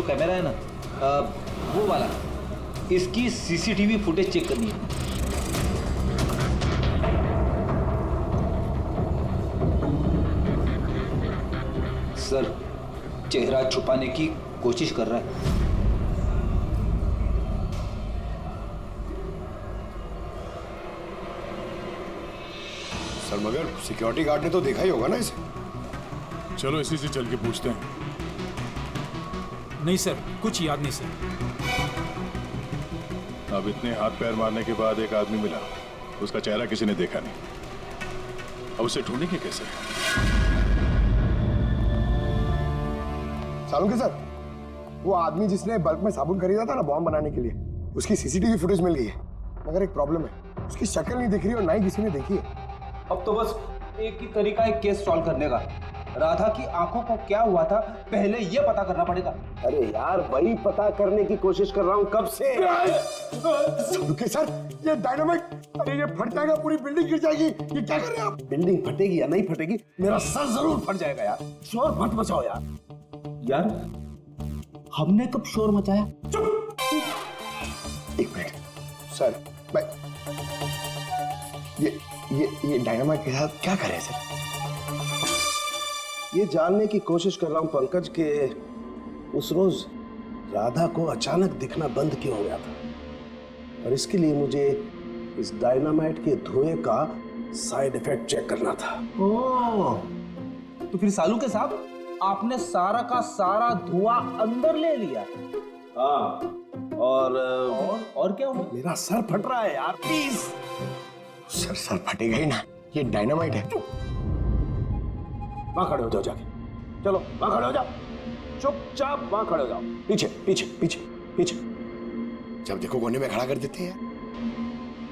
जो कैमरा है ना, वो वाला, इसकी सीसीटीवी फुटेज चेक करनी है। सर, चेहरा छुपाने की कोशिश कर रहा है। सर मगर सिक्योरिटी गार्ड ने तो देखा ही होगा ना इसे। चलो इसी से चल के पूछते हैं। नहीं सर, कुछ याद नहीं सर। अब इतने हाथ पैर मारने के बाद एक आदमी मिला, उसका चेहरा किसी ने देखा नहीं। अब उसे ढूंढेंगे कैसे? सालुंके सर, वो आदमी जिसने बल्क में साबुन खरीदा था ना बॉम्ब बनाने के लिए, उसकी सीसीटीवी फुटेज मिल गई है। मगर एक प्रॉब्लम है, उसकी शक्ल नहीं दिख रही और ना ही किसी ने देखी है। अब तो बस एक ही तरीका है केस सॉल्व करने का। राधा की आंखों को क्या हुआ था, पहले ये पता करना पड़ेगा। अरे यार, वही पता करने की कोशिश कर रहा हूँ कब से। सालुंके सर, ये डायनामाइट, अरे ये फट जाएगा, पूरी बिल्डिंग गिर जाएगी। ये क्या कर रहे हैं आप? बिल्डिंग फटेगी या नहीं फटेगी, मेरा सर जरूर फट जाएगा यार। शोर मत मचाओ यार। यार, हमने कब शोर मचाया? चुप! एक मिनट सर, मैं ये डायनामाइट के साथ क्या करें सर? ये जानने की कोशिश कर रहा हूँ पंकज के उस रोज राधा को अचानक दिखना बंद क्यों हो गया था, और इसके लिए मुझे इस डायनामाइट के धुएं का साइड इफेक्ट चेक करना था। ओह, तो फिर सालुके साहब, आपने सारा का सारा धुआं अंदर ले लिया? हाँ, और क्या हुआ? मेरा सर फट रहा है यार, प्लीज। सर फटेगा ही ना, ये डायनामाइट है। वहां खड़े हो जाओ जाके, चलो वहां खड़े हो जाओ, चुपचाप वहां खड़े हो जाओ। पीछे पीछे पीछे पीछे। जब देखो कोने में खड़ा कर देते हैं।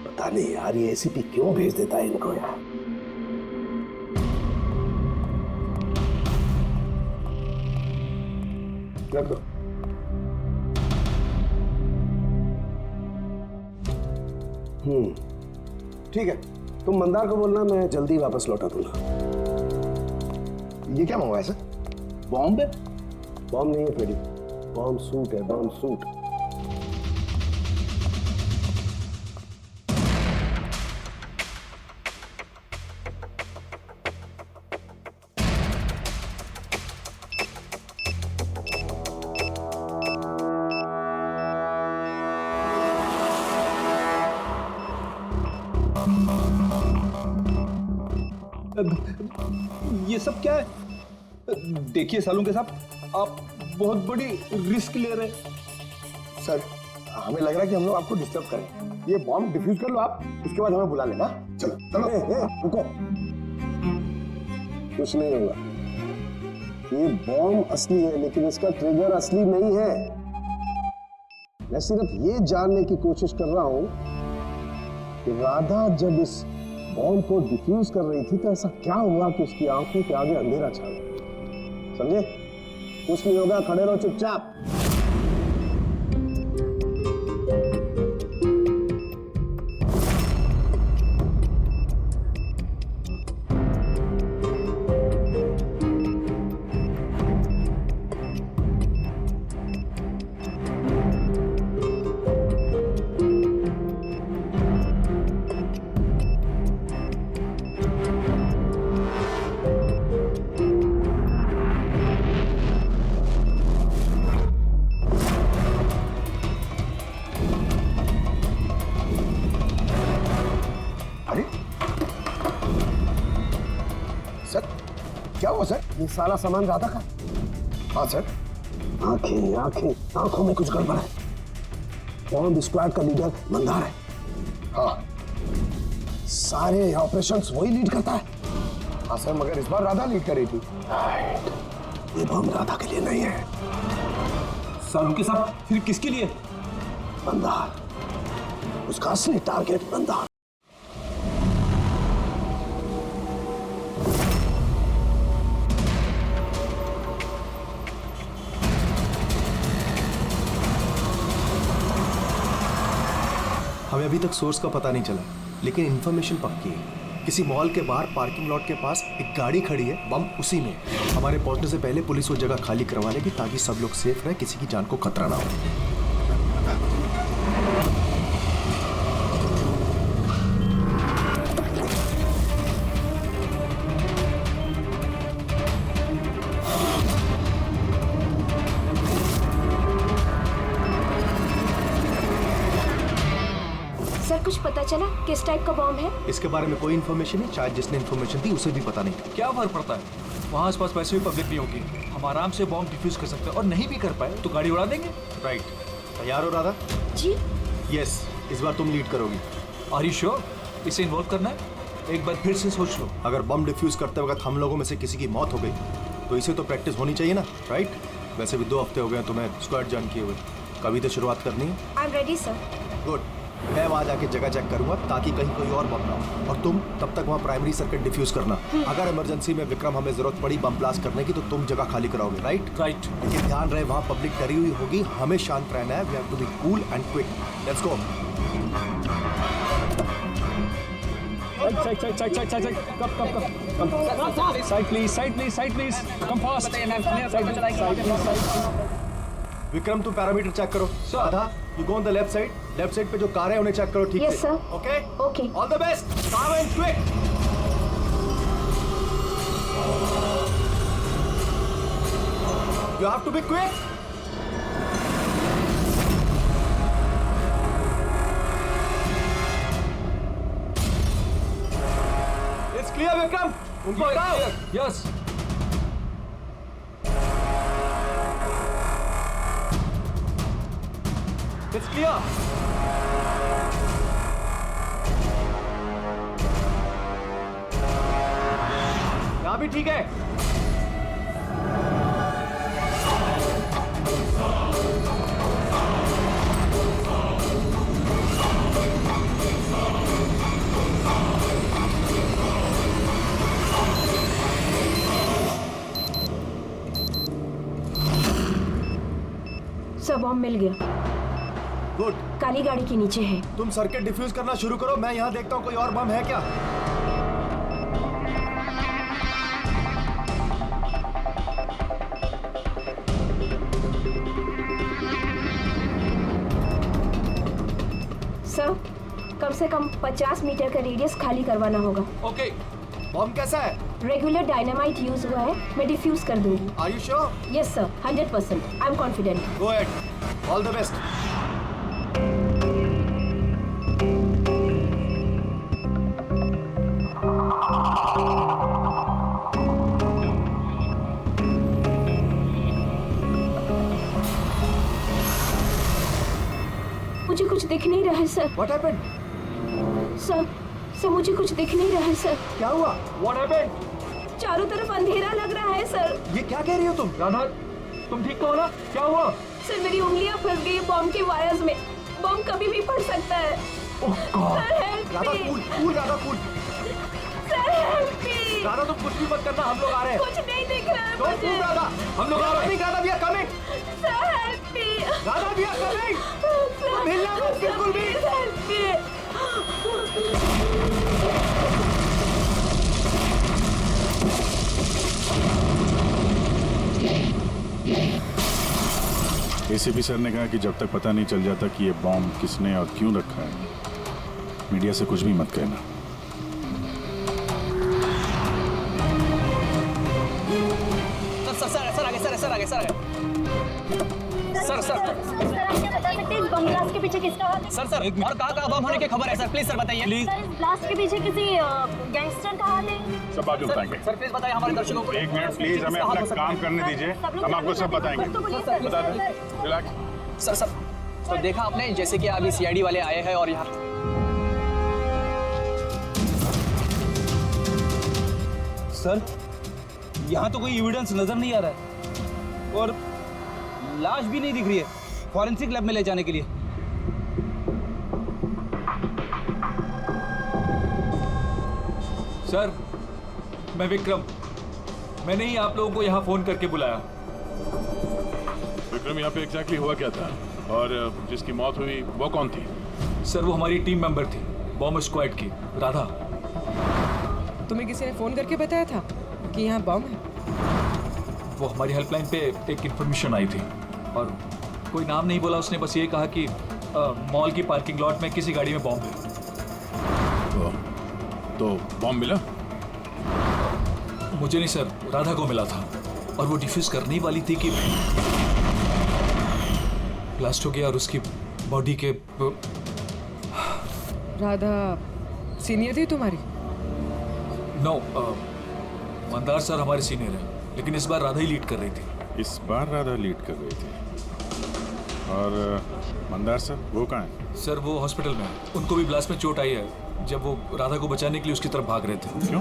पता नहीं यार, ये एसीपी क्यों भेज देता है इनको यार। रख दो। ठीक है, तुम मंदार को बोलना, मैं जल्दी वापस लौटा दूंगा। ये क्या मंगवाया सर? बॉम्ब है? बॉम्ब नहीं है फ्रेडी, बॉम्ब सूट है, बॉम्ब सूट। ये सब क्या है? देखिए सालुंके साहब, आप बहुत बड़ी रिस्क ले रहे हैं। सर, हमें लग रहा है कि हम लोग आपको डिस्टर्ब करें। ये बॉम्ब डिफ्यूज कर लो आप, उसके बाद हमें बुला लेना। चलो चलो। रुको, कुछ नहीं होगा। ये बॉम्ब असली है, लेकिन इसका ट्रिगर असली नहीं है। मैं सिर्फ ये जानने की कोशिश कर रहा हूं कि राधा जब इस बॉम्ब को डिफ्यूज कर रही थी तो ऐसा क्या हुआ कि उसकी आंखों के आगे अंधेरा छा गया। समझे? कुछ नहीं होगा, खड़े रहो चुपचाप। क्या हुआ सर? ये सारा सामान राधा का? हाँ सर। आंखें आंखें, आंखों में कुछ गड़बड़ है। बॉम्ब स्क्वाड का लीडर मंदार है। हाँ सारे ऑपरेशंस वही लीड करता है। हाँ सर, मगर इस बार राधा लीड कर रही थी। ये बॉम्ब राधा के लिए नहीं है। सालुंके साहब, फिर किसके लिए? मंदार, उसका असली टारगेट मंदार। हमें अभी तक सोर्स का पता नहीं चला, लेकिन इंफॉर्मेशन पक्की है। किसी मॉल के बाहर पार्किंग लॉट के पास एक गाड़ी खड़ी है, बम उसी में। हमारे पहुंचने से पहले पुलिस वो जगह खाली करवा लेगी ताकि सब लोग सेफ रहे, किसी की जान को खतरा ना हो। सर कुछ पता चला किस टाइप का बॉम्ब है? इसके बारे में कोई इन्फॉर्मेशन नहीं, शायद जिसने इन्फॉर्मेशन दी उसे भी पता नहीं। क्या फर्क पड़ता है, वहाँ आसपास वैसे भी पब्लिक नहीं होगी, हम आराम से बॉम्ब डिफ्यूज कर सकते हैं। और नहीं भी कर पाए तो गाड़ी उड़ा देंगे। राइट, तैयार हो राधा? जी यस, इस बार तुम लीड करोगी। Are you sure? इसे इन्वॉल्व करना है? एक बार फिर से सोच लो। अगर बम डिफ्यूज करते वक्त हम लोगों में से किसी की मौत हो गई तो इसे तो प्रैक्टिस होनी चाहिए ना, राइट? वैसे भी 2 हफ्ते हो गए तुम्हें स्क्वाड ज्वाइन किए हुए, कभी तो शुरुआत करनी है। I am ready sir. Good, मैं वहाँ जाके जगह चेक करूंगा ताकि कहीं कोई और बम ना हो, और तुम तब तक वहाँ प्राइमरी सर्किट डिफ्यूज करना। अगर इमरजेंसी में विक्रम हमें जरूरत पड़ी बम ब्लास्ट करने की तो तुम जगह खाली कराओगे, राइट? राइट। लेकिन ध्यान रहे वहाँ पब्लिक डरी हुई होगी, हमें शांत रहना है। We have to be cool and quick. Let's go. Vikram तुम पैरामीटर चेक करो। Radha, you go on the left side पे जो कार है उन्हें चेक करो, ठीक है? Yes, sir. Okay Okay. All the best, calm and quick. You have to be quick. It's clear Vikram, उनको हटाओ। यस। It's clear. यहाँ भी ठीक है। सर बॉम्ब मिल गया, गुड, काली गाड़ी के नीचे है। तुम सर्किट डिफ्यूज करना शुरू करो, मैं यहाँ देखता हूँ कोई और बम है क्या। सर कम से कम 50 मीटर का रेडियस खाली करवाना होगा। ओके। बम कैसा है? रेगुलर डायनामाइट यूज हुआ है, मैं डिफ्यूज कर दूंगी। Are you sure? Yes sir, 100%। I am confident. Go ahead, all the best. मुझे कुछ दिख नहीं रहा है सर। What happened? सर मुझे कुछ दिख नहीं रहा है सर। क्या हुआ? What happened? चारों तरफ अंधेरा लग रहा है सर। ये क्या कह रही हो तुम? राधा, तुम ठीक तो हो ना? क्या हुआ? सर मेरी उंगलियां फंस गई बॉम्ब के वायर्स में। बॉम्ब कभी भी फट सकता है। Oh god. Sir help Radha me. Cool, Radha cool. Sir help me. Radha तुम कुछ भी मत करना, हम लोग आ रहे हैं। कुछ नहीं दिख रहा है डोंट मुझे। मूव राधा, हम लोग आ रहे हैं। Radha, we are coming. Sir help me. Radha, we are coming. तुम हिलना मत बिल्कुल भी। Help me. एसीपी सर ने कहा कि जब तक पता नहीं चल जाता कि ये बॉम्ब किसने और क्यों रखा है, मीडिया से कुछ भी मत कहना। सर आगे इस बम ब्लास्ट के पीछे किसका हाथ है? सर और कहाँ बम होने की खबर है सर? प्लीज सर बताइए। प्लीज सर इस ब्लास्ट के पीछे किसी गैंगस्टर का हाथ है? सब बात बताएंगे। सर प्लीज बताइए हमारे दर्शकों को। 1 मिनट प्लीज, हमें अपना काम करने दीजिए, हम आपको सब बताएंगे। बता दें, रिलैक्स। सर तो देखा आपने जैसे कि अभी सीआईडी वाले आए हैं और यहाँ सर यहाँ तो कोई एविडेंस नजर नहीं आ रहा है और लाश भी नहीं दिख रही है फॉरेंसिक लैब में ले जाने के लिए। सर मैं विक्रम, मैंने ही आप लोगों को यहाँ फोन करके बुलाया। विक्रम, यहाँ पे एग्जैक्टली हुआ क्या था और जिसकी मौत हुई वो कौन थी? सर वो हमारी टीम मेंबर थी, बॉम्ब स्क्वाड की, राधा। तुम्हें किसी ने फोन करके बताया था कि यहाँ बॉम्ब है? वो हमारी हेल्पलाइन पे एक इन्फॉर्मेशन आई थी और कोई नाम नहीं बोला, उसने बस ये कहा कि मॉल की पार्किंग लॉट में किसी गाड़ी में बॉम्ब है। तो बॉम्ब मिला? मुझे नहीं सर, राधा को मिला था और वो डिफ्यूज करने ही वाली थी कि ब्लास्ट हो गया और उसकी बॉडी के राधा सीनियर थी तुम्हारी? नो, मंदार सर हमारे सीनियर हैं, लेकिन इस बार राधा ही लीड कर रही थी। इस बार राधा लीड कर रही थी। और मंदार सर वो कहाँ है? सर वो हॉस्पिटल में है। उनको भी ब्लास्ट में चोट आई है जब वो राधा को बचाने के लिए उसकी तरफ भाग रहे थे। क्यों?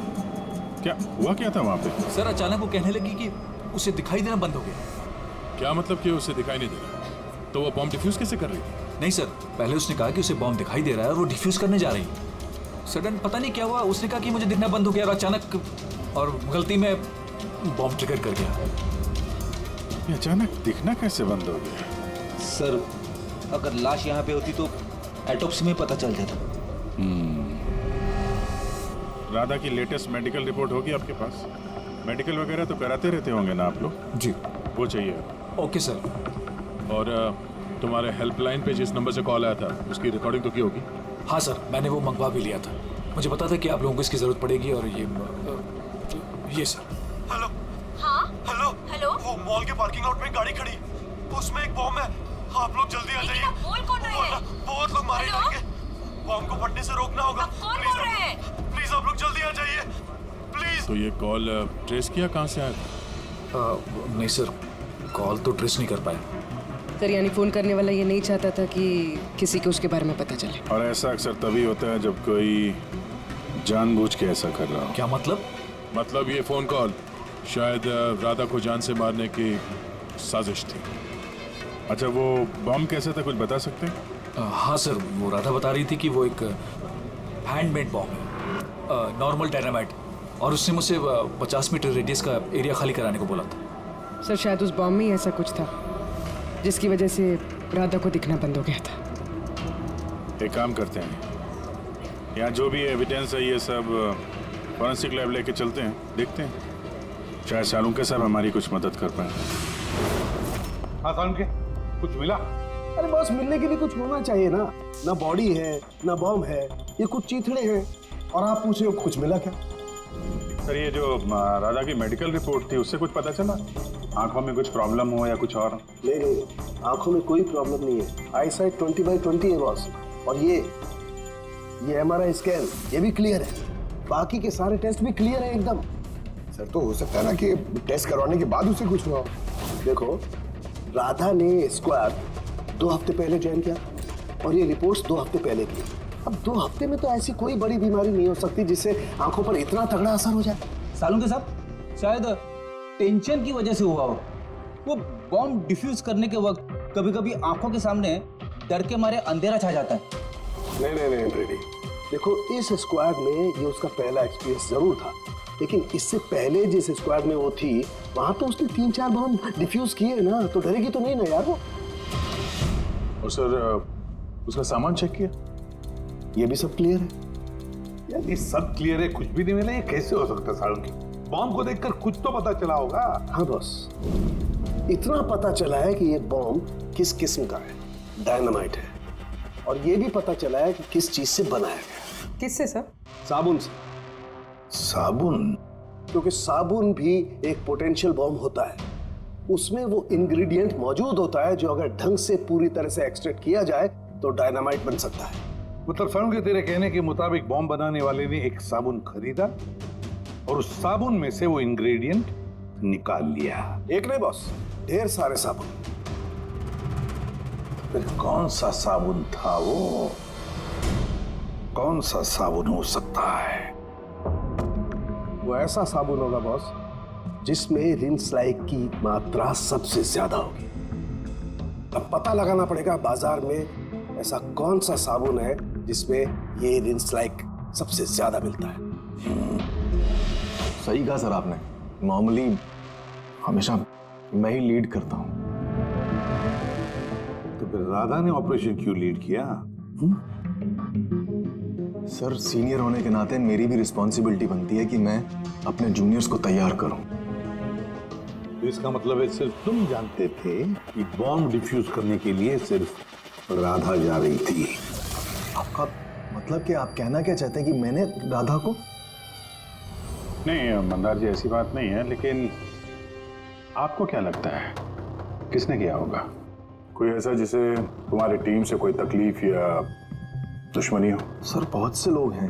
क्या हुआ क्या था वहाँ पे? सर अचानक वो कहने लगी कि उसे दिखाई देना बंद हो गया। क्या मतलब कि उसे दिखाई नहीं दे रहा? तो वो बॉम्ब डिफ्यूज कैसे कर रही थी? नहीं सर, पहले उसने कहा कि उसे बॉम्ब दिखाई दे रहा है और वो डिफ्यूज करने जा रही है। सडन पता नहीं क्या हुआ, उसने कहा कि मुझे दिखना बंद हो गया और अचानक और गलती में बॉम्ब ट्रिगर कर गया। ये अचानक दिखना कैसे बंद हो गया? सर अगर लाश यहाँ पे होती तो एटोप्सी में पता चल जाता। राधा की लेटेस्ट मेडिकल रिपोर्ट होगी आपके पास? मेडिकल वगैरह तो कराते रहते होंगे ना आप लोग? जी वो चाहिए। Okay sir. और तुम्हारे हेल्पलाइन पे जिस नंबर से कॉल आया था उसकी रिकॉर्डिंग तो की होगी? हाँ सर, मैंने वो मंगवा भी लिया था। मुझे पता था कि आप लोगों को इसकी जरूरत पड़ेगी और ये सर। हेलो। हाँ हेलो। हेलो, वो मॉल के पार्किंग लॉट में गाड़ी खड़ी, उसमें एक बॉम्ब है। आप लोग जल्दी आ जाइए। बोल कौन रहे हैं? बहुत लोग मारे जाएंगे। बॉम्ब को फटने से रोकना होगा। कौन बोल रहे हैं? प्लीज आप लोग जल्दी आ जाइए प्लीज। तो ये कॉल ट्रेस किया कहाँ से आया था? नहीं सर, कॉल तो ट्रेस नहीं कर पाया। सर यानी फोन करने वाला ये नहीं चाहता था कि किसी को उसके बारे में पता चले। और ऐसा अक्सर तभी होता है जब कोई जानबूझ के ऐसा कर रहा हो। क्या मतलब? मतलब ये फोन कॉल शायद राधा को जान से मारने की साजिश थी। अच्छा वो बॉम्ब कैसे था, कुछ बता सकते हैं? हाँ सर, वो राधा बता रही थी कि वो एक हैंडमेड बॉम्ब है, नॉर्मल डायनामाइट, और उसने मुझसे 50 मीटर रेडियस का एरिया खाली कराने को बोला था। सर शायद उस बॉम्ब में ही ऐसा कुछ था जिसकी वजह से राधा को दिखना बंद हो गया था। एक काम करते हैं, यहाँ जो भी एविडेंस है ये सब फॉरेंसिक लैब लेके चलते हैं, देखते हैं शायद शालूके साहब हमारी कुछ मदद कर पाए। हाँ शालूके, कुछ मिला? अरे बॉस, मिलने के लिए कुछ होना चाहिए ना। ना बॉडी है ना बॉम्ब है, ये कुछ चीथड़े हैं और आप पूछ रहे हो कुछ मिला क्या? सर ये जो राधा की मेडिकल रिपोर्ट थी उससे कुछ पता चला? आंखों में कुछ प्रॉब्लम हो या कुछ और? नहीं, आंखों में कोई प्रॉब्लम नहीं है। आई साइट 20/20 है बॉस। और ये MRI स्कैन ये भी क्लियर है। बाकी के सारे टेस्ट भी क्लियर है एकदम। सर तो हो सकता है ना कि टेस्ट करवाने के बाद उसे कुछ हुआ हो। देखो, राधा ने स्क्वाड 2 हफ्ते पहले ज्वाइन किया और ये रिपोर्ट्स 2 हफ्ते पहले की। अब 2 हफ्ते में तो ऐसी कोई बड़ी बीमारी नहीं हो सकती जिससे आंखों पर इतना तगड़ा असर हो जाए। शालूके साहब शायद टेंशन की वजह से हुआ हो। वो बॉम्ब डिफ्यूज करने के वक्त कभी कभी आंखों के सामने डर के मारे अंधेरा छा जाता है। नहीं ब्रेडी, देखो इस स्क्वाड में ये उसका पहला एक्सपीरियंस जरूर था, लेकिन इससे पहले जिस स्क्वाड में वो थी वहां तो उसने 3-4 बॉम्ब डिफ्यूज किए ना, तो डरेगी तो नहीं ना यार वो। और सर उसका सामान चेक किया? ये भी सब क्लियर है। यार ये सब क्लियर है, कुछ भी नहीं मिला, ये कैसे हो सकता है शालूके? बॉम्ब को देखकर कुछ तो पता चला होगा। हाँ बॉस, इतना पता चला है कि ये बॉम्ब किस किस्म का है, डायनामाइट है। और ये भी पता चला है कि किस चीज से बनाया गया। किससे सर? साबुन से। साबुन? क्योंकि साबुन भी एक पोटेंशियल बॉम्ब होता है। उसमें वो इंग्रेडिएंट मौजूद होता है जो अगर ढंग से पूरी तरह से एक्सट्रैक्ट किया जाए तो डायनामाइट बन सकता है। मतलब शालूके तेरे कहने के मुताबिक बॉम्ब बनाने वाले ने एक साबुन खरीदा और उस साबुन में से वो इंग्रेडिएंट निकाल लिया। एक नहीं बॉस, ढेर सारे साबुन। फिर कौन सा साबुन था वो? कौन सा साबुन हो सकता है? वो ऐसा साबुन होगा बॉस जिसमें रिंस लाइक की मात्रा सबसे ज्यादा होगी। अब पता लगाना पड़ेगा बाजार में ऐसा कौन सा साबुन है जिसमें ये रिंस लाइक सबसे ज्यादा मिलता है। सही कहा सर आपने। नॉर्मली हमेशा मैं ही लीड करता हूं। तो फिर राधा ने ऑपरेशन क्यों लीड किया? सर, सीनियर होने के नाते मेरी भी रिस्पॉन्सिबिलिटी बनती है कि मैं अपने जूनियर्स को तैयार करूं। तो इसका मतलब है सिर्फ तुम जानते थे कि बॉम्ब डिफ्यूज करने के लिए सिर्फ राधा जा रही थी। आपका मतलब कि आप कहना क्या चाहते हैं कि मैंने राधा को? नहीं मंदार जी, ऐसी बात नहीं है, लेकिन आपको क्या लगता है किसने किया होगा? कोई ऐसा जिसे तुम्हारी टीम से कोई तकलीफ या दुश्मनी हो? सर, बहुत से लोग हैं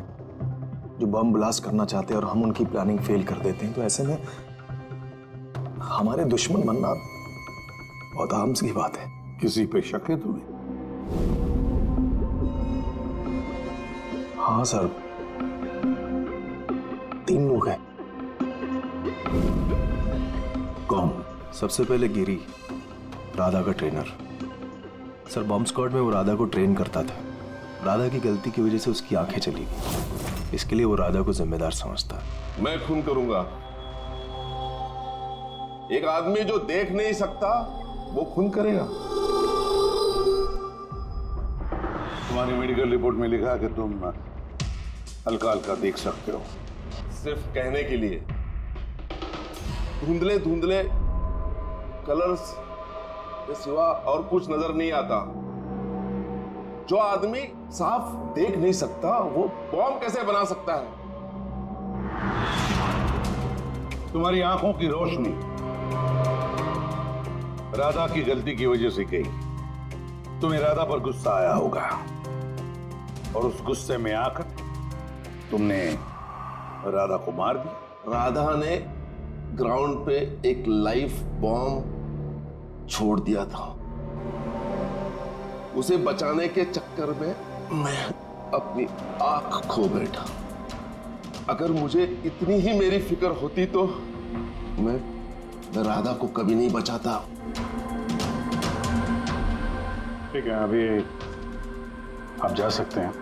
जो बम ब्लास्ट करना चाहते हैं और हम उनकी प्लानिंग फेल कर देते हैं, तो ऐसे में हमारे दुश्मन बनना बहुत आम सी बात है। किसी पे शक है तुम्हें? हाँ सर, 3 लोग हैं। कौन? सबसे पहले गिरी, राधा का ट्रेनर। सर, बॉम्ब स्क्वाड में वो राधा को ट्रेन करता था। राधा की गलती की वजह से उसकी आंखें चली गई, इसके लिए वो राधा को जिम्मेदार समझता है। मैं खून करूंगा। एक आदमी जो देख नहीं सकता वो खून करेगा। तुम्हारी मेडिकल रिपोर्ट में लिखा कि तुम हल्का हल्का देख सकते हो। सिर्फ कहने के लिए। धुंधले धुंधले कलर्स के सिवा और कुछ नजर नहीं आता। जो आदमी साफ देख नहीं सकता वो बॉम्ब कैसे बना सकता है? तुम्हारी आंखों की रोशनी राधा की गलती की वजह से गई। तुम्हें राधा पर गुस्सा आया होगा और उस गुस्से में आकर तुमने राधा को मार दिया। राधा ने ग्राउंड पे एक लाइव बॉम्ब छोड़ दिया था। उसे बचाने के चक्कर में मैं अपनी आंख खो बैठा। अगर मुझे इतनी ही मेरी फिक्र होती तो मैं राधा को कभी नहीं बचाता। ठीक है, अभी आप जा सकते हैं।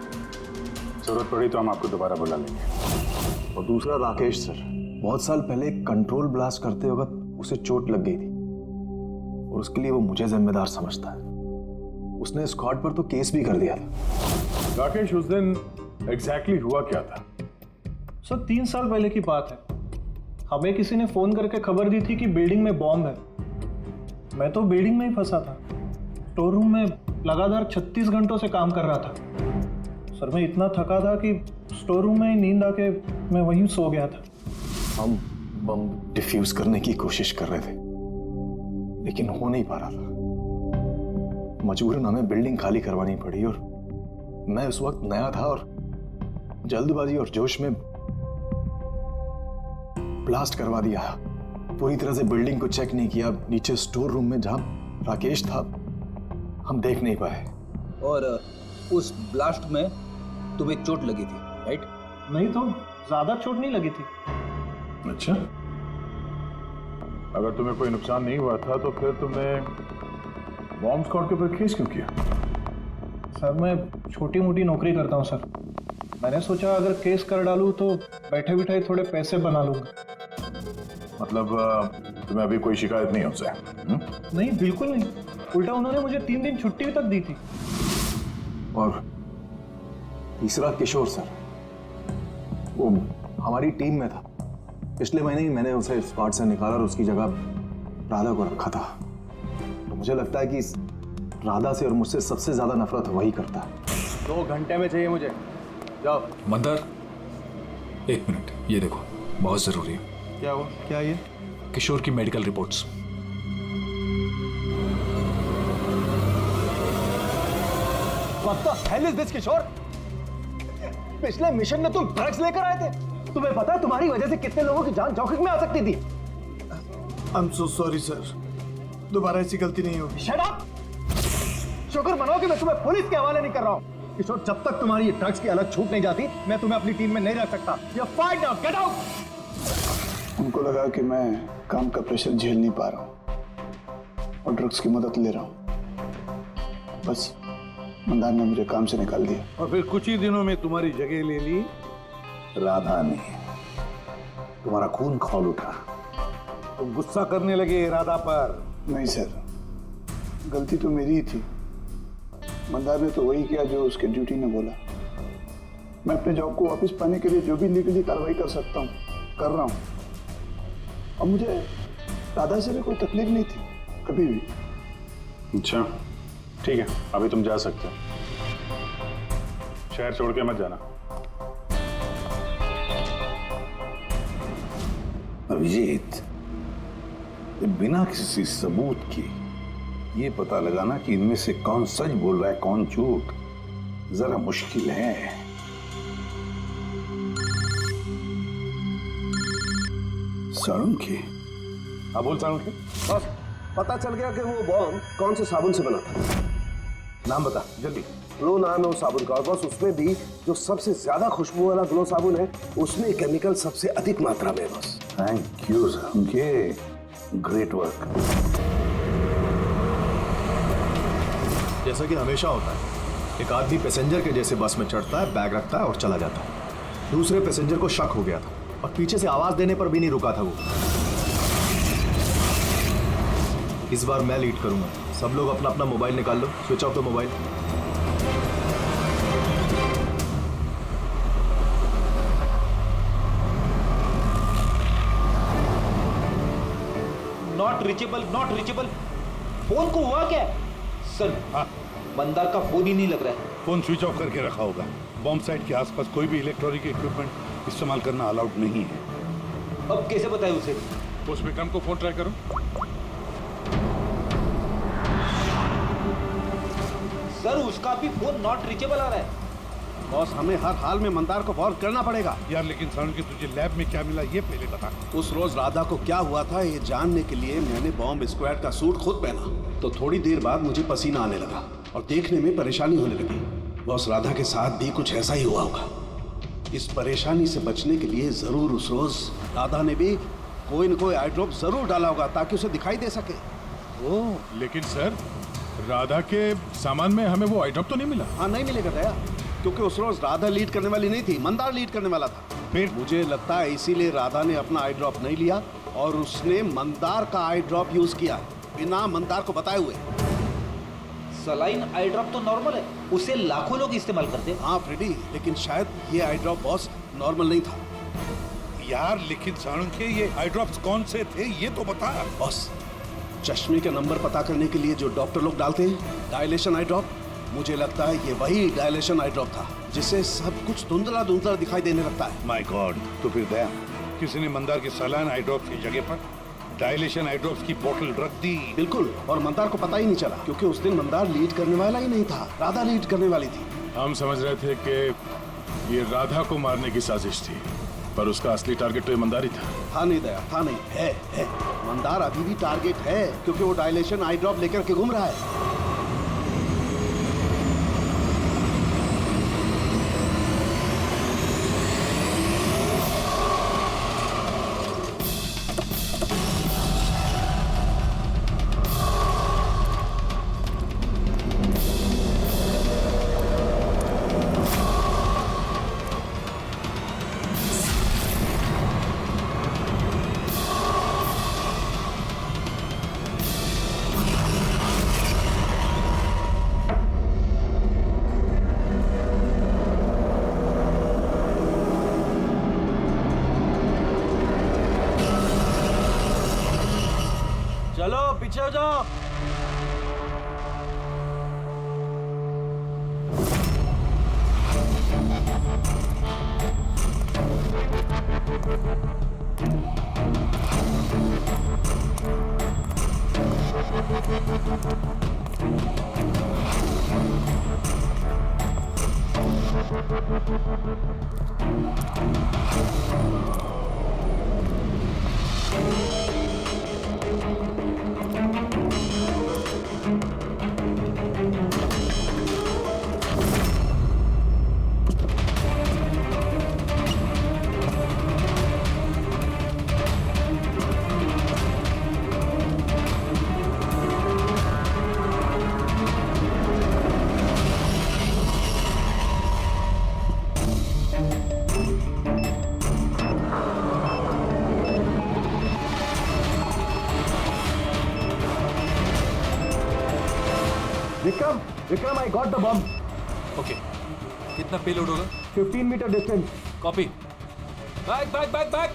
जरूरत पड़ी तो हम आपको दोबारा बुला लेंगे। और दूसरा राकेश सर, बहुत साल पहले कंट्रोल ब्लास्ट करते वक्त उसे चोट लग गई थी और उसके लिए वो मुझे जिम्मेदार समझता है। उसने स्क्वाड पर तो केस भी कर दिया था। राकेश, उस दिन एग्जैक्टली हुआ क्या था? सर, 3 साल पहले की बात है। हमें किसी ने फोन करके खबर दी थी कि बिल्डिंग में बॉम्ब है। मैं तो बिल्डिंग में ही फंसा था। स्टोर रूम में लगातार 36 घंटों से काम कर रहा था। सर, मैं इतना थका था कि स्टोर रूम में ही नींद आके मैं वहीं सो गया था। हम बम डिफ्यूज करने की कोशिश कर रहे थे लेकिन हो नहीं पा रहा था। मजबूरन हमें बिल्डिंग खाली करवानी पड़ी और मैं उस वक्त नया था और जल्दबाजी और जोश में ब्लास्ट करवा दिया। पूरी तरह से बिल्डिंग को चेक नहीं किया। नीचे स्टोर रूम में जहां राकेश था हम देख नहीं पाए। और उस ब्लास्ट में तुम्हें चोट लगी थी, राइट? नहीं तो ज्यादा चोट नहीं लगी थी। अच्छा, अगर तुम्हें कोई नुकसान नहीं हुआ था तो फिर तुमने बॉम्ब स्क्वाड के ऊपर केस क्यों किया? सर, मैं छोटी मोटी नौकरी करता हूँ सर। मैंने सोचा अगर केस कर डालूं तो बैठे बिठाए थोड़े पैसे बना लूंगा। मतलब तुम्हें अभी कोई शिकायत नहीं हमसे? नहीं, बिल्कुल नहीं। उल्टा उन्होंने मुझे 3 दिन छुट्टी तक दी थी। और तीसरा किशोर सर, वो हमारी टीम में था। पिछले महीने ही मैंने उसे स्क्वाड से निकाला और उसकी जगह राधा को रखा था। तो मुझे लगता है कि राधा से और मुझसे सबसे ज्यादा नफरत वही करता है। 2 घंटे में चाहिए मुझे। जाओ। मंदार, 1 मिनट, ये देखो, बहुत जरूरी है। क्या हुआ? क्या ये? किशोर की medical reports. What the hell is this, किशोर? पिछले मिशन में तुम ड्रग्स लेकर आए थे। तुम्हें पता है तुम्हारी वजह से कितने लोगों की जान जोखिम में आ सकती थी। I'm so sorry सर, दोबारा ऐसी गलती नहीं होगी। Shut up! शुक्र मनाओ कि मैं तुम्हें पुलिस के हवाले नहीं कर रहा हूँ। किशोर, जब तक तुम्हारी ये ड्रग्स की हालत छूट नहीं जाती मैं तुम्हें अपनी टीम में नहीं रख सकता। You're fired now, get out! उनको लगा कि मैं काम का प्रेशर झेल नहीं पा रहा हूँ और ड्रग्स की मदद ले रहा हूँ। बस मंदार ने मुझे काम से निकाल दिया। और फिर कुछ ही दिनों में तुम्हारी जगह ले ली राधा ने। तुम्हारा खून खौल उठा, तुम गुस्सा करने लगे राधा पर। नहीं सर, गलती तो मेरी ही थी। मंदार ने तो वही किया जो उसके ड्यूटी ने बोला। मैं अपने जॉब को वापस पाने के लिए जो भी लीगली कार्रवाई कर सकता हूँ कर रहा हूँ। अब मुझे राधा से भी कोई तकलीफ नहीं थी कभी भी। अच्छा ठीक है, अभी तुम जा सकते हो। शहर छोड़ के मत जाना। अभिजीत, बिना किसी सबूत के ये पता लगाना कि इनमें से कौन सच बोल रहा है कौन झूठ जरा मुश्किल है। साळुंखे। हाँ बोल साळुंखे। बस पता चल गया कि वो बॉम्ब कौन से साबुन से बना था। नाम बता जल्दी। ग्लो नाम है उस साबुन का, और बस उसमें भी जो सबसे ज्यादा खुशबू वाला ग्लो साबुन है उसमें केमिकल सबसे अधिक मात्रा में है। बस thank you Salunkhe, great work. जैसा कि हमेशा होता है, एक आदमी पैसेंजर के जैसे बस में चढ़ता है, बैग रखता है और चला जाता है। दूसरे पैसेंजर को शक हो गया था और पीछे से आवाज देने पर भी नहीं रुका था वो। इस बार मैं लीड करूंगा। सब लोग अपना अपना मोबाइल निकाल लो, switch off the mobile. Not reachable. Phone को हुआ क्या सर? हाँ, मंदार का फोन ही नहीं लग रहा है। फोन स्विच ऑफ करके रखा होगा। बॉम्ब साइट के आसपास कोई भी इलेक्ट्रॉनिक इक्विपमेंट इस्तेमाल करना अलाउड नहीं है। अब कैसे बताए उसे? उस विक्रम को फोन ट्राई करो। सर उसका भी फोन नॉट रीचेबल आ रहा है। बॉस हमें हर हाल में मंदार को वॉर्न करना पड़ेगा। यार लेकिन साळुंखे तुझे लैब में क्या मिला ये पहले बता। उस रोज राधा को क्या हुआ था ये जानने के लिए मैंने बॉम्ब स्क्वाड का सूट खुद पहना, तो थोड़ी देर बाद मुझे पसीना आने लगा और देखने में परेशानी होने लगी। बॉस राधा के साथ भी कुछ ऐसा ही हुआ होगा। इस परेशानी से बचने के लिए जरूर उस रोज राधा ने भी कोई न कोई आई ड्रॉप जरूर डाला होगा ताकि उसे दिखाई दे सके। ओह लेकिन सर राधा के सामान में हमें वो आई ड्रॉप तो नहीं मिला। हाँ नहीं मिलेगा दया, क्योंकि उस रोज राधा लीड करने वाली नहीं थी, मंदार लीड करने वाला था। फिर मुझे लगता है इसीलिए राधा ने अपना आई ड्रॉप नहीं लिया और उसने मंदार का आई ड्रॉप यूज किया बिना मंदार को बताए हुए। सलाइन आई ड्रॉप तो नॉर्मल है, उसे लाखों लोग इस्तेमाल करते हैं। हाँ फ्रेडी, लेकिन शायद ये आई ड्रॉप बॉस नॉर्मल नहीं था। यार लेकिन साळुंखे ये आई ड्रॉप्स कौन से थे ये तो बता। बॉस चश्मे का नंबर पता करने के लिए जो डॉक्टर लोग डालते हैं डायलेशन आई ड्रॉप, मुझे लगता है ये वही डायलेशन आई ड्रॉप था जिससे सब कुछ धुंधला धुंधला दिखाई देने लगता है। माय गॉड, तो फिर दया किसी ने मंदार के सलाइन आई ड्रॉप की जगह पर डायलेशन आई ड्रॉप्स की बोतल रख दी। बिल्कुल, और मंदार को पता ही नहीं चला क्योंकि उस दिन मंदार लीड करने वाला ही नहीं था, राधा लीड करने वाली थी। हम समझ रहे थे कि ये राधा को मारने की साजिश थी, पर उसका असली टारगेट तो ईमानदार ही था। था नहीं दया, था नहीं, है। मंदार अभी भी टारगेट है क्योंकि वो डायलेशन आई ड्रॉप लेकर के घूम रहा है। चलो पीछे हो जाओ। Vikram, I got the bomb. Okay, कितना पेलोड होगा? 15 metre distance. Copy. Back back back back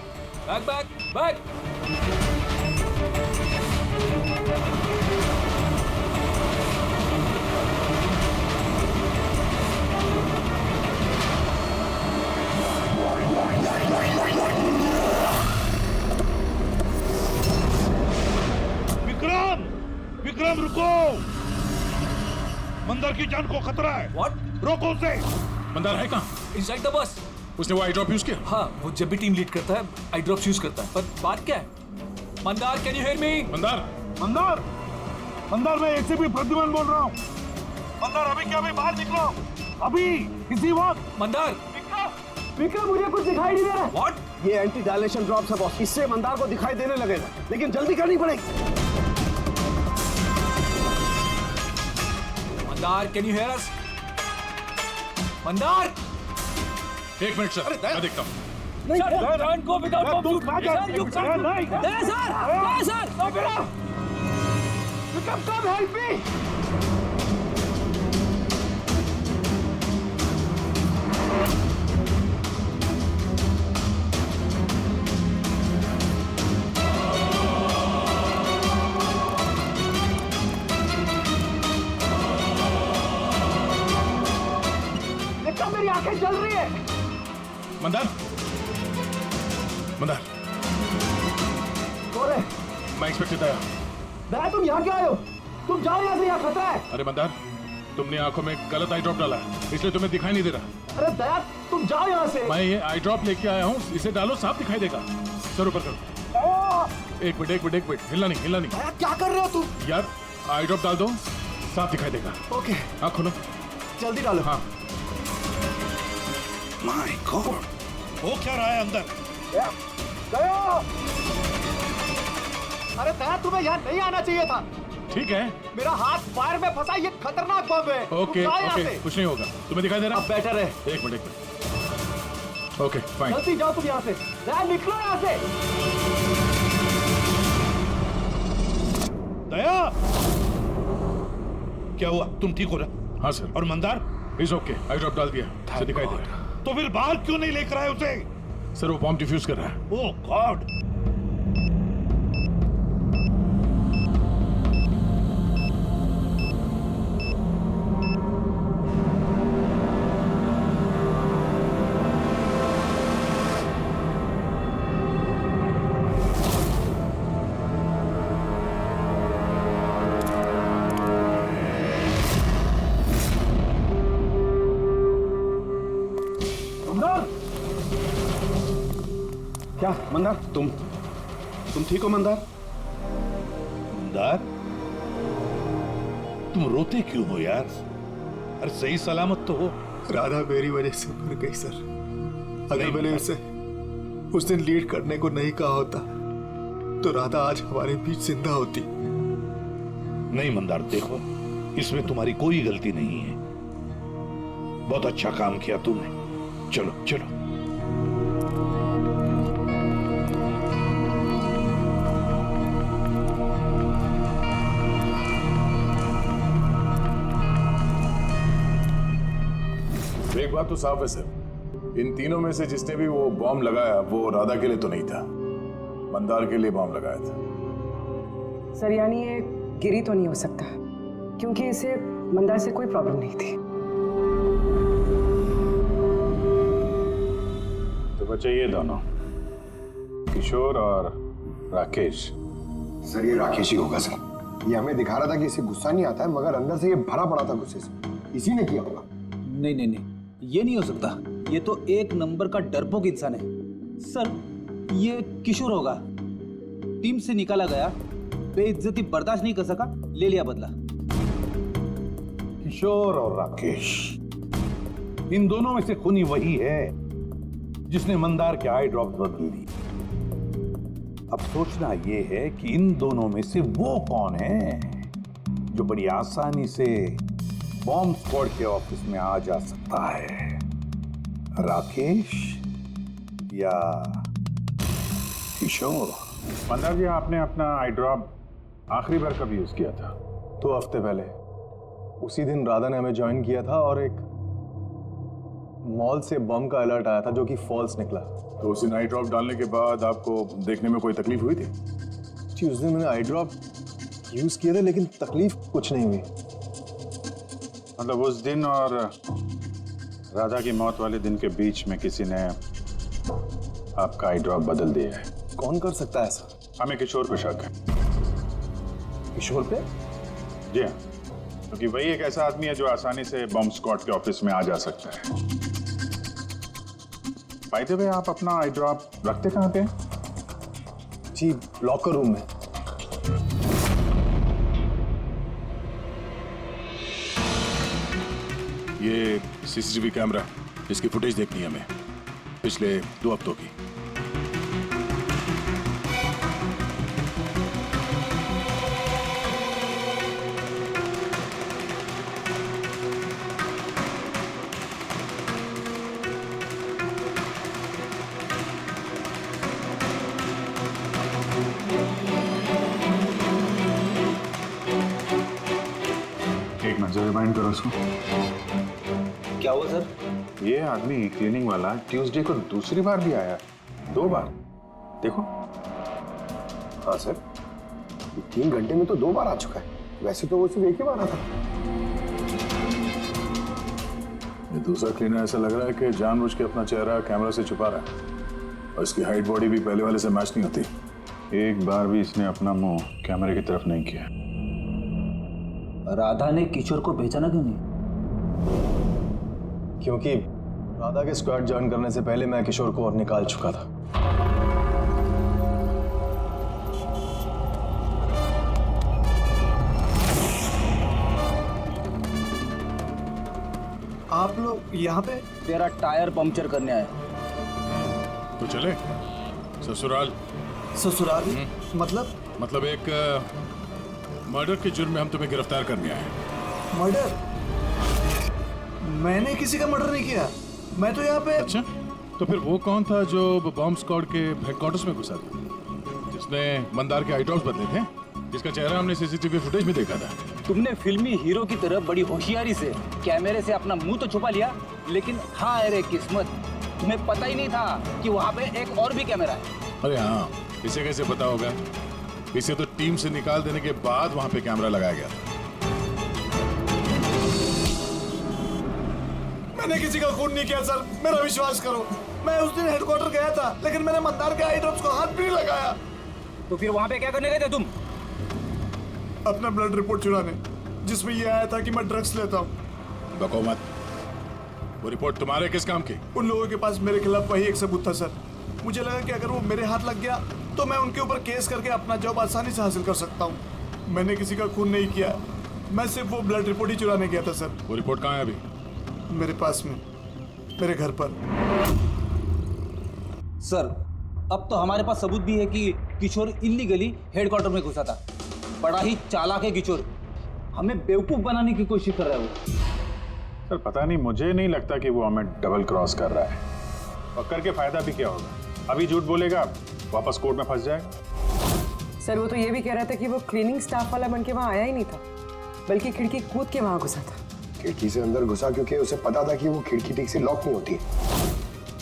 back back back. Vikram, Vikram रुको, मंदार की जान को खतरा है। What? रोको उसे। मंदार है कहाँ? Inside the bus। उसने वो आई ड्रॉप यूज किया? हाँ, वो जब भी टीम लीड करता है आई ड्रॉप्स यूज करता है। पर बात क्या है? Mandar, can you hear me? Mandar, Mandar, Mandar, मैं एसीपी प्रद्युमन बोल रहा हूँ। मंदार, अभी क्या अभी बाहर निकलो, अभी इसी वक्त। मंदार, विक्रम, मुझे कुछ दिखाई नहीं दे रहा। What? ये एंटी डायलेशन ड्रॉप्स है बॉस, इससे मंदार को दिखाई देने लगेगा, लेकिन जल्दी करनी पड़ेगी। मंदार, कैन यू हियर अस? मंदार! एक मिनट सर, मैं देखता हूँ। विक्रम, कम हेल्प मी। मेरी आंखें जल रही है। मंदार, मंदार, कौन है? मैं इंस्पेक्टर दया। दया, तुम यहाँ क्यों आए हो? तुम जाओ यहाँ से, यहाँ खतरा है। अरे मंदार, तुमने आंखों में गलत आई ड्रॉप डाला है, इसलिए तुम्हें दिखाई नहीं दे रहा। अरे दया, तुम जाओ यहाँ से। मैं ये आई ड्रॉप लेके आया हूँ, इसे डालो, साफ दिखाई देगा। सर ऊपर करो। एक मिनट, हिलना नहीं। दया, क्या कर रहे हो तुम? यार, आई ड्रॉप डाल दो, साफ दिखाई देगा। ओके, आँख खोलो। जल्दी डालो। हाँ। माय गॉड, वो क्या रहा है अंदर? दया! अरे दया, तुम्हें यहाँ नहीं आना चाहिए था। ठीक है, मेरा हाथ फायर में फंसा, ये खतरनाक बम है। ओके, कुछ नहीं होगा। तुम्हें दिखाई दे रहा? अब बेटर है। एक मिनट। Okay, fine. जल्दी जाओ तुम यहाँ से। दया, निकलो यहाँ से। दया, क्या हुआ? तुम ठीक हो रहा? हाँ सर। और Mandar? Is okay, I drop डाल दिया, इसे दिखाई दे रहा। तो फिर बाहर क्यों नहीं लेकर आए उसे? सर, वो बॉम्ब डिफ्यूज कर रहा है। Oh God! क्या मंदार, तुम ठीक हो मंदार? मंदार, तुम रोते क्यों हो यार? अरे सही सलामत तो हो। राधा मेरी वजह से मर गई सर। अगर मैंने उसे उस दिन लीड करने को नहीं कहा होता तो राधा आज हमारे बीच जिंदा होती। नहीं मंदार, देखो, इसमें तुम्हारी कोई गलती नहीं है। बहुत अच्छा काम किया तुमने। चलो चलो। एक बात तो साफ है सर, इन तीनों में से जिसने भी वो बॉम्ब लगाया वो राधा के लिए तो नहीं था, मंदार के लिए बॉम्ब लगाया था। सर, यानी ये गिरी तो नहीं हो सकता क्योंकि इसे मंदार से कोई प्रॉब्लम नहीं थी। तो बचे ये दोनों, किशोर और राकेश। सर, ये राकेश ही होगा सर। ये हमें दिखा रहा था कि इसे गुस्सा नहीं आता है, मगर अंदर से ये भरा पड़ा था गुस्से से। इसी ने किया होगा। नहीं, ये नहीं हो सकता। ये तो एक नंबर का डरपोक इंसान है। सर, ये किशोर होगा। टीम से निकाला गया, बेइज्जती बर्दाश्त नहीं कर सका, ले लिया बदला। किशोर और राकेश, इन दोनों में से खूनी वही है जिसने मंदार के आई ड्रॉप बदल दी। अब सोचना यह है कि इन दोनों में से वो कौन है जो बड़ी आसानी से बॉम्ब स्क्वाड के ऑफिस में आ जा सकता है, राकेश या किशोर? मंदार जी, आपने अपना आई ड्रॉप आखिरी बार कब यूज किया था? 2 हफ्ते पहले। उसी दिन राधा ने हमें ज्वाइन किया था और एक मॉल से बम का अलर्ट आया था जो कि फॉल्स निकला। तो उसी नाइट ड्रॉप डालने के बाद आपको देखने में कोई तकलीफ हुई थी? जी उस दिन मैंने आई ड्रॉप यूज किए थे लेकिन तकलीफ कुछ नहीं हुई। मतलब उस दिन और राधा की मौत वाले दिन के बीच में किसी ने आपका आई ड्रॉप बदल दिया है। कौन कर सकता है ऐसा? हमें किशोर पे शक है। किशोर पे? जी हाँ, क्योंकि वही एक ऐसा आदमी है जो आसानी से बॉम्ब स्क्वाड के ऑफिस में आ जा सकता है। बाय द वे, आप अपना आई ड्रॉप रखते कहाँ पे? जी लॉकर रूम में। ये सीसीटीवी कैमरा, इसकी फुटेज देखनी है हमें पिछले 2 हफ्तों की। एक नजर रिमाइंड करो उसको। क्या हुआ सर? ये आदमी क्लीनिंग वाला ट्यूसडे को दूसरी बार भी आया, 2 बार। देखो। हाँ सर, 3 घंटे में तो 2 बार आ चुका है। वैसे तो वो सिर्फ 1 ही बार आता। ये दूसरा क्लीनर ऐसा लग रहा है कि जानबूझ के अपना चेहरा कैमरा से छुपा रहा है और इसकी हाइट बॉडी भी पहले वाले से मैच नहीं होती। एक बार भी इसने अपना मुंह कैमरे की तरफ नहीं किया। राधा ने किशोर को पहचाना क्यों नहीं? क्योंकि राधा के स्क्वाड ज्वाइन करने से पहले मैं किशोर को और निकाल चुका था। आप लोग यहाँ पे? तेरा टायर पंक्चर करने आए। तो चले ससुराल। ससुराल? मतलब एक मर्डर के जुर्म में हम तुम्हें गिरफ्तार करने आए। मर्डर? मैंने किसी का मर्डर नहीं किया। मैं तो यहाँ पे। अच्छा, तो फिर वो कौन था जो बॉम्ब स्क्वाड के हेडक्वार्टर्स में घुसा था, जिसने मंदार के आई ड्रॉप्स बदले थे, जिसका चेहरा हमने सीसीटीवी फुटेज में देखा था? तुमने फिल्मी हीरो की तरह बड़ी होशियारी से कैमरे से अपना मुंह तो छुपा लिया, लेकिन हाँ अरे किस्मत, तुम्हें पता ही नहीं था कि वहाँ पे एक और भी कैमरा है। अरे हाँ, इसे कैसे पता होगा? इसे तो टीम से निकाल देने के बाद वहां पे कैमरा लगाया गया था। मैंने किसी का खून नहीं किया सर, मेरा विश्वास करो। मैं उस दिन हेडक्वार्टर गया था, लेकिन मैंने मंदार के आई ड्रॉप्स को हाथ भी नहीं लगाया। तो फिर वहां पे क्या करने गए थे तुम? अपना ब्लड रिपोर्ट चुराने, जिसमें ये आया था कि मैं ड्रग्स लेता हूँ। बको मत। वो रिपोर्ट तुम्हारे किस काम की? उन लोगों के पास मेरे खिलाफ वही एक सबूत था सर। मुझे लगा कि अगर वो मेरे हाथ लग गया तो मैं उनके ऊपर केस करके अपना जॉब आसानी से हासिल कर सकता हूँ। मैंने किसी का खून नहीं किया, मैं सिर्फ वो ब्लड रिपोर्ट ही चुराने गया था सर। वो रिपोर्ट कहाँ है अभी? मेरे पास में, मेरे घर पर। सर, अब तो हमारे पास सबूत भी है कि किशोर इल्लीगली हेडक्वार्टर में घुसा था। बड़ा ही चालाक है किशोर, हमें बेवकूफ बनाने की कोशिश कर रहा है वो। सर पता नहीं, मुझे नहीं लगता कि वो हमें डबल क्रॉस कर रहा है। और करके फायदा भी क्या होगा? अभी झूठ बोलेगा, वापस कोर्ट में फंस जाएगा। सर वो तो ये भी कह रहा था कि वो क्लीनिंग स्टाफ वाला बन के वहाँ आया ही नहीं था, बल्कि खिड़की कूद के वहाँ घुसा था। खिड़की से अंदर घुसा क्योंकि उसे पता था कि वो खिड़की ठीक से लॉक नहीं होती।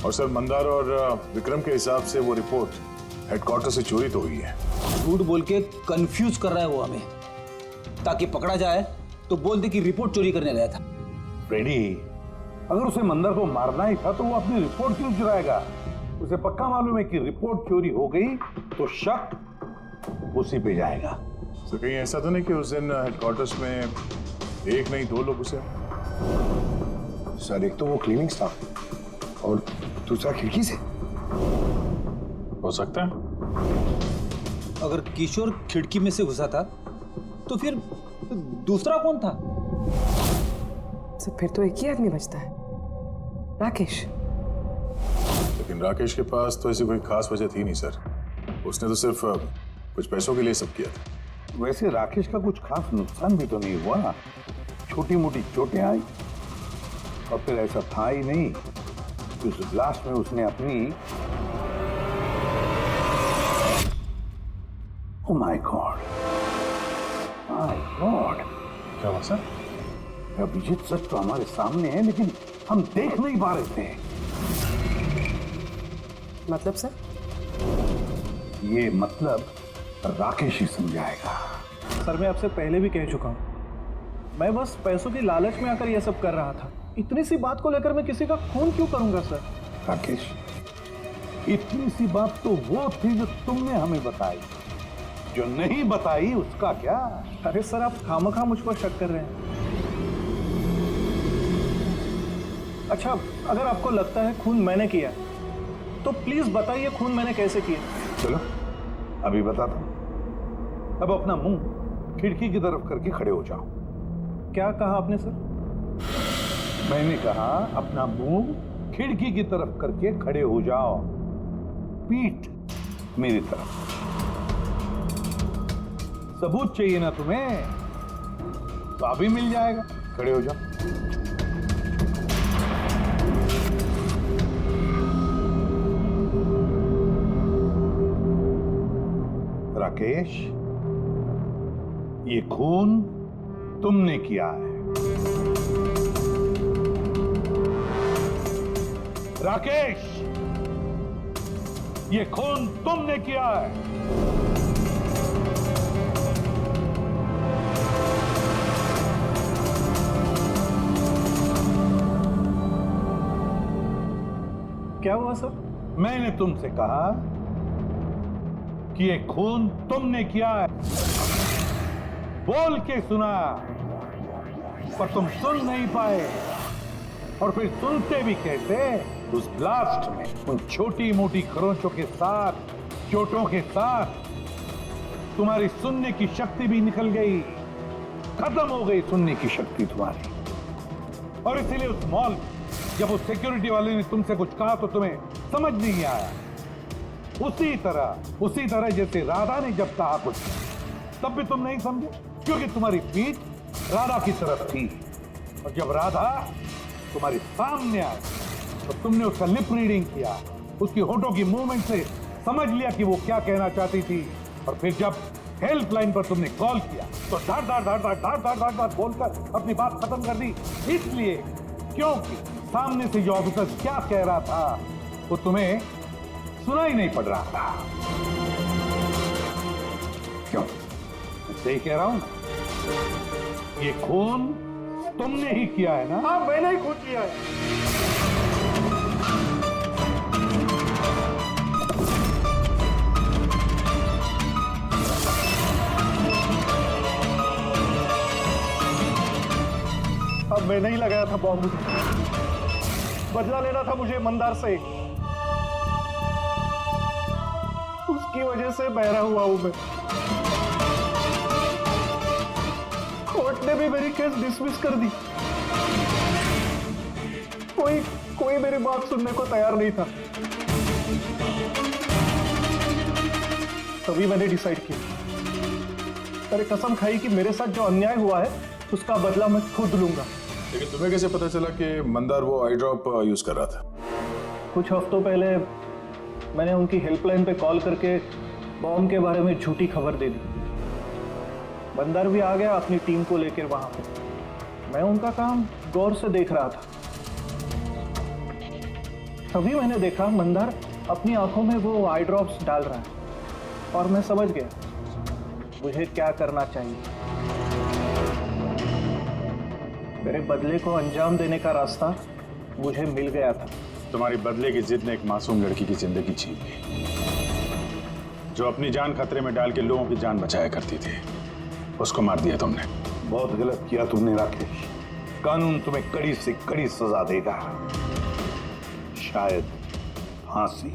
और सर मंदार और विक्रम के हिसाब से वो रिपोर्ट हेडक्वार्टर से चोरी तो हुई है। झूठ बोल के कंफ्यूज कर रहा है वो हमें, ताकि पकड़ा जाए तो बोल दे कि रिपोर्ट चोरी करने गया था। फ्रेडी, अगर उसे मंदार को मारना ही था तो वो अपनी रिपोर्ट क्यों चुराएगा? उसे पक्का मालूम है कि रिपोर्ट चोरी हो गई तो शक उसी पे जाएगा। तो कहीं ऐसा तो नहीं कि उस दिन हेडक्वार्टर्स में एक नहीं 2 लोग घुसे? सर एक तो वो क्लीनिंग स्टाफ और दूसरा खिड़की से। हो सकता है। अगर किशोर खिड़की में से घुसा था तो फिर दूसरा कौन था? तो फिर तो एक ही आदमी बचता है, राकेश। लेकिन राकेश के पास तो ऐसी कोई खास वजह थी नहीं सर। उसने तो सिर्फ कुछ पैसों के लिए सब किया था। वैसे राकेश का कुछ खास नुकसान भी तो नहीं हुआ, छोटी मोटी चोटें आई और फिर ऐसा था ही नहीं कि उस ब्लास्ट में उसने अपनी ओह माय गॉड, क्या हुआ सर? अभिजीत सच तो हमारे सामने है, लेकिन हम देख नहीं पा रहे थे। मतलब सर? ये मतलब राकेश ही समझाएगा। सर मैं आपसे पहले भी कह चुका हूँ, मैं बस पैसों की लालच में आकर यह सब कर रहा था। इतनी सी बात को लेकर मैं किसी का खून क्यों करूंगा सर? राकेश, इतनी सी बात तो वो थी जो तुमने हमें बताई, जो नहीं बताई उसका क्या? अरे सर आप खामखा मुझ पर शक कर रहे हैं। अच्छा, अगर आपको लगता है खून मैंने किया तो प्लीज बताइए खून मैंने कैसे किया। चलो अभी बताता हूं। अब अपना मुंह खिड़की की तरफ करके खड़े हो जाओ। क्या कहा आपने सर? मैंने कहा अपना मुंह खिड़की की तरफ करके खड़े हो जाओ, पीठ मेरी तरफ। सबूत चाहिए ना तुम्हें, तो अभी मिल जाएगा। खड़े हो जाओ। राकेश, ये खून तुमने किया है। राकेश, ये खून तुमने किया है। क्या हुआ सर? मैंने तुमसे कहा कि ये खून तुमने किया है, बोल के सुना, पर तुम सुन नहीं पाए। और फिर सुनते भी कैसे? उस ब्लास्ट में उन छोटी मोटी खरोंचों के साथ, चोटों के साथ तुम्हारी सुनने की शक्ति भी निकल गई, खत्म हो गई सुनने की शक्ति तुम्हारी। और इसीलिए उस मॉल में जब उस सिक्योरिटी वाले ने तुमसे कुछ कहा तो तुम्हें समझ नहीं आया। उसी तरह जैसे राधा ने जब कहा कुछ, तब भी तुम नहीं समझे, क्योंकि तुम्हारी पीठ राधा की तरफ थी। और जब राधा तुम्हारे सामने आई तो तुमने उसका लिप रीडिंग किया, उसकी होठों की मूवमेंट से समझ लिया कि वो क्या कहना चाहती थी। और फिर जब हेल्पलाइन पर तुमने कॉल किया तो धार बोलकर अपनी बात खत्म कर दी। इसलिए क्योंकि सामने से जो ऑफिसर क्या कह रहा था वो तुम्हें सुनाई नहीं पड़ रहा था। क्यों? सही कह रहा हूं ना? ये खून तुमने ही किया है ना? हाँ, मैंने ही खून किया है। अब मैंने ही लगाया था बॉम्ब। बदला लेना था मुझे मंदार से, उसकी वजह से बहरा हुआ हूं मैं। कोर्ट ने भी मेरी केस डिसमिस कर दी। कोई मेरी बात सुनने को तैयार नहीं था। तभी मैंने डिसाइड किया, मैंने कसम खाई कि मेरे साथ जो अन्याय हुआ है उसका बदला मैं खुद लूंगा। लेकिन तुम्हें कैसे पता चला कि मंदार वो आई ड्रॉप यूज कर रहा था? कुछ हफ्तों पहले मैंने उनकी हेल्पलाइन पे कॉल करके बॉम्ब के बारे में झूठी खबर दे दी। मंदार भी आ गया अपनी टीम को लेकर वहां पे। मैं उनका काम गौर से देख रहा था। तभी मैंने देखा मंदार अपनी आंखों में वो आई ड्रॉप्स डाल रहा है और मैं समझ गया मुझे क्या करना चाहिए। मेरे बदले को अंजाम देने का रास्ता मुझे मिल गया था। तुम्हारी बदले की जिद ने एक मासूम लड़की की जिंदगी छीन ली, जो अपनी जान खतरे में डाल के लोगों की जान बचाया करती थी। उसको मार दिया तुमने। बहुत गलत किया तुमने राकेश। कानून तुम्हें कड़ी से कड़ी सजा देगा, शायद फांसी।